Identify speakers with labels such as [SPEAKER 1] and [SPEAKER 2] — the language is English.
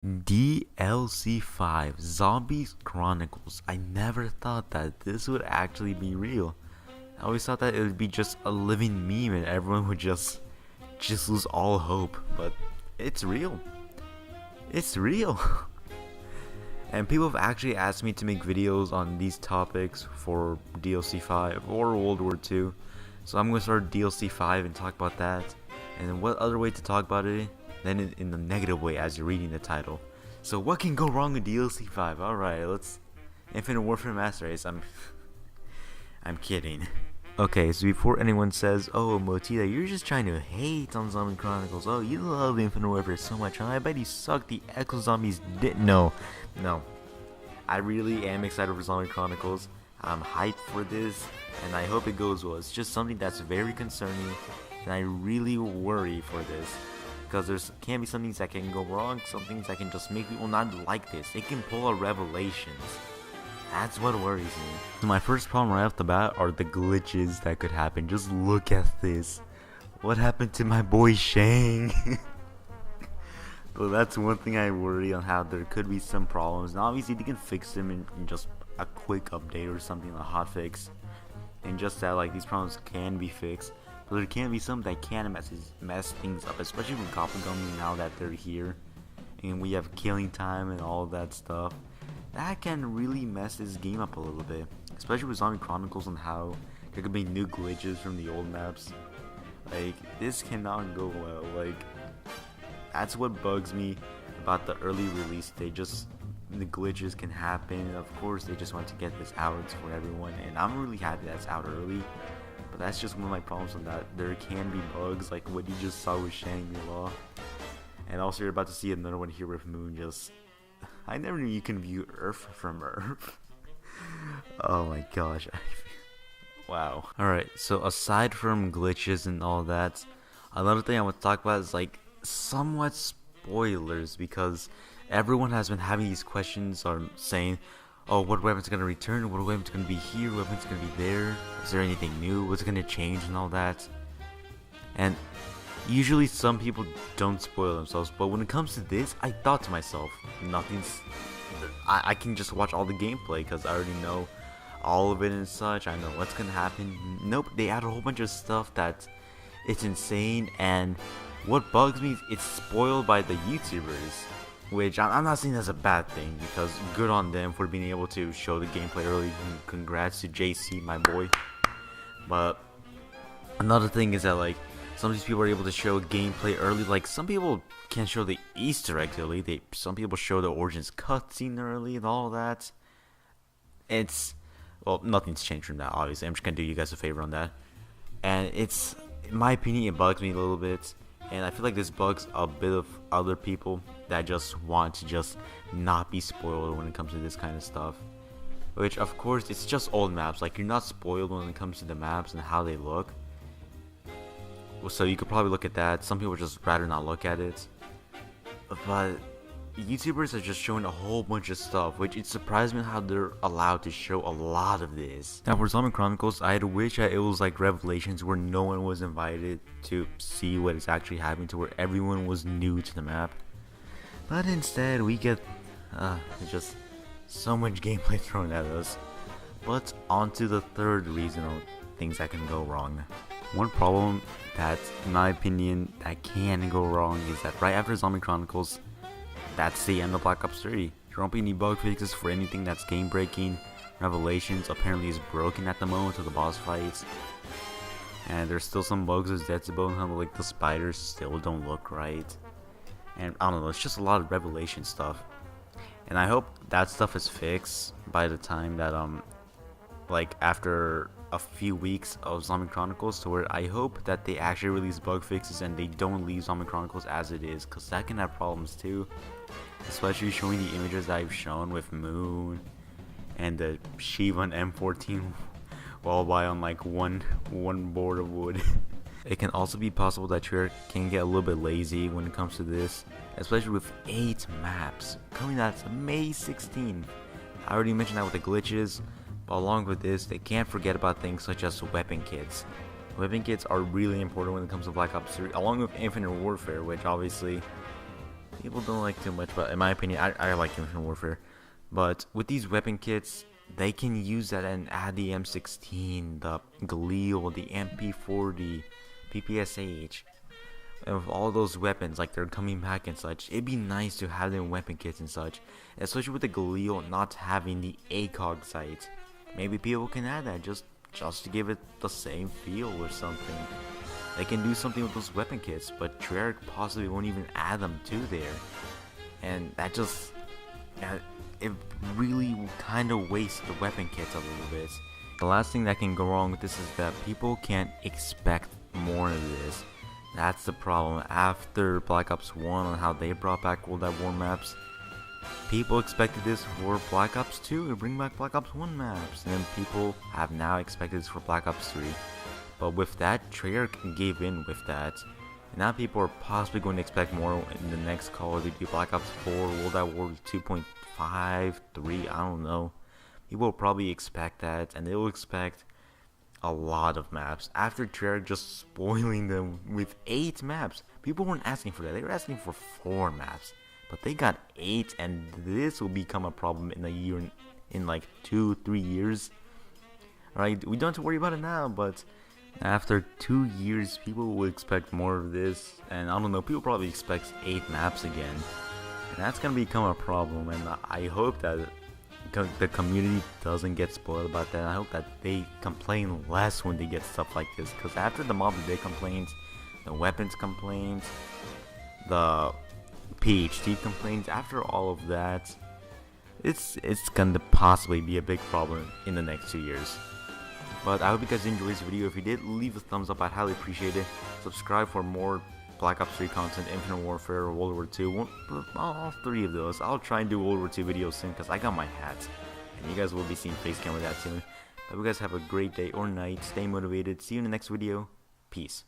[SPEAKER 1] DLC 5 Zombies Chronicles. I never thought that this would actually be real. I always thought that it would be just a living meme and everyone would just lose all hope, but it's real. It's real. And people have actually asked me to make videos on these topics for DLC 5 or World War II. So I'm going to start DLC 5 and talk about that. And then what other way to talk about it than in the negative way as you're reading the title. So what can go wrong with DLC 5? Alright, let's Infinite Warfare Master Race. I'm kidding. Okay, so before anyone says, "Oh, Motita, you're just trying to hate on Zombie Chronicles. Oh, you love Infinite Warfare so much, huh? I bet you suck the Exo Zombies did." No. I really am excited for Zombie Chronicles. I'm hyped for this, and I hope it goes well. It's just something that's very concerning, and I really worry for this. Because there's can be some things that can go wrong, some things that can just make people not like this. It can pull out revelations. That's what worries me. So my first problem right off the bat are the glitches that could happen. Just look at this. What happened to my boy Shang? So that's one thing I worry on, how there could be some problems. Now obviously they can fix them in just a quick update or something, a hot fix. And just that like these problems can be fixed. But there can be some that can mess things up, especially with Goblin Gummy now that they're here. And we have killing time and all of that stuff. That can really mess this game up a little bit. Especially with Zombie Chronicles and how there could be new glitches from the old maps. Like, this cannot go well. Like, that's what bugs me about the early release. The glitches can happen. Of course, they just want to get this out for everyone. And I'm really happy that's out early. But that's just one of my problems on that. There can be bugs like what you just saw with Shangri-La. And also you're about to see another one here with Moon. I never knew you can view Earth from Earth. Oh my gosh. Wow. Alright, so aside from glitches and all that, another thing I want to talk about is like somewhat spoilers, because everyone has been having these questions or saying, oh, what weapon's gonna return, what weapon's gonna be here, what weapon's gonna be there, is there anything new, what's gonna change and all that. And usually some people don't spoil themselves, but when it comes to this, I thought to myself, I can just watch all the gameplay because I already know all of it and such. I know what's gonna happen. Nope, they add a whole bunch of stuff that it's insane, and what bugs me is it's spoiled by the YouTubers, which I'm not saying that's a bad thing, because good on them for being able to show the gameplay early. Congrats to JC, my boy. But another thing is that like some of these people are able to show gameplay early. Like some people can show the Easter eggs early. Some people show the Origins cutscene early and all that. Well, nothing's changed from that. Obviously, I'm just gonna do you guys a favor on that. And in my opinion, it bugs me a little bit. And I feel like this bugs a bit of other people that just want to just not be spoiled when it comes to this kind of stuff. Which, of course, it's just old maps. Like, you're not spoiled when it comes to the maps and how they look. So you could probably look at that. Some people just rather not look at it. But YouTubers are just showing a whole bunch of stuff, which it surprised me how they're allowed to show a lot of this. Now for Zombie Chronicles, I'd wish that it was like Revelations, where no one was invited to see what is actually happening, to where everyone was new to the map. But instead we get just so much gameplay thrown at us. But on to the third reason of things that can go wrong. One problem that, in my opinion, that can go wrong is that right after Zombie Chronicles, that's the end of Black Ops 3. There won't be any bug fixes for anything that's game breaking. Revelations apparently is broken at the moment of the boss fights. And there's still some bugs with Zetsubo, how like the spiders still don't look right. And I don't know, it's just a lot of Revelation stuff. And I hope that stuff is fixed by the time that like after a few weeks of Zombie Chronicles, to where I hope that they actually release bug fixes and they don't leave Zombie Chronicles as it is, because that can have problems too, especially showing the images that I've shown with Moon and the Shiva and M14 while by on like one board of wood. It can also be possible that Treyarch can get a little bit lazy when it comes to this, especially with 8 maps coming out May 16th. I already mentioned that with the glitches. Along with this, they can't forget about things such as weapon kits. Weapon kits are really important when it comes to Black Ops 3, along with Infinite Warfare, which obviously people don't like too much, but in my opinion, I like Infinite Warfare. But with these weapon kits, they can use that and add the M16, the Galil, the MP40, PPSH, and with all those weapons, like they're coming back and such, it'd be nice to have them weapon kits and such, especially with the Galil not having the ACOG sight. Maybe people can add that just to give it the same feel or something. They can do something with those weapon kits, but Treyarch possibly won't even add them to there, and that just it really kind of wastes the weapon kits a little bit. The last thing that can go wrong with this is that people can't expect more of this. That's the problem. After Black Ops 1 on how they brought back World at War maps, people expected this for Black Ops 2 to bring back Black Ops 1 maps, and then people have now expected this for Black Ops 3. But with that, Treyarch gave in with that. And now people are possibly going to expect more in the next Call of Duty Black Ops 4, World at War 2.5, 3, I don't know. People will probably expect that, and they will expect a lot of maps. After Treyarch just spoiling them with 8 maps, people weren't asking for that. They were asking for 4 maps. But they got 8, and this will become a problem in a year, in like 2-3 years. Alright, we don't have to worry about it now, but after 2 years, people will expect more of this, and I don't know, people probably expect 8 maps again, and that's gonna become a problem. And I hope that the community doesn't get spoiled about that. I hope that they complain less when they get stuff like this, because after the Mob of the Day complaints, the weapons complaints, the PhD complaints, after all of that, it's gonna possibly be a big problem in the next 2 years. But I hope you guys enjoyed this video. If you did, leave a thumbs up. I'd highly appreciate it. Subscribe for more Black Ops 3 content, Infinite Warfare, World War 2, all 3 of those. I'll try and do World War 2 videos soon because I got my hat. And you guys will be seeing face cam with that soon. Hope you guys have a great day or night. Stay motivated. See you in the next video. Peace.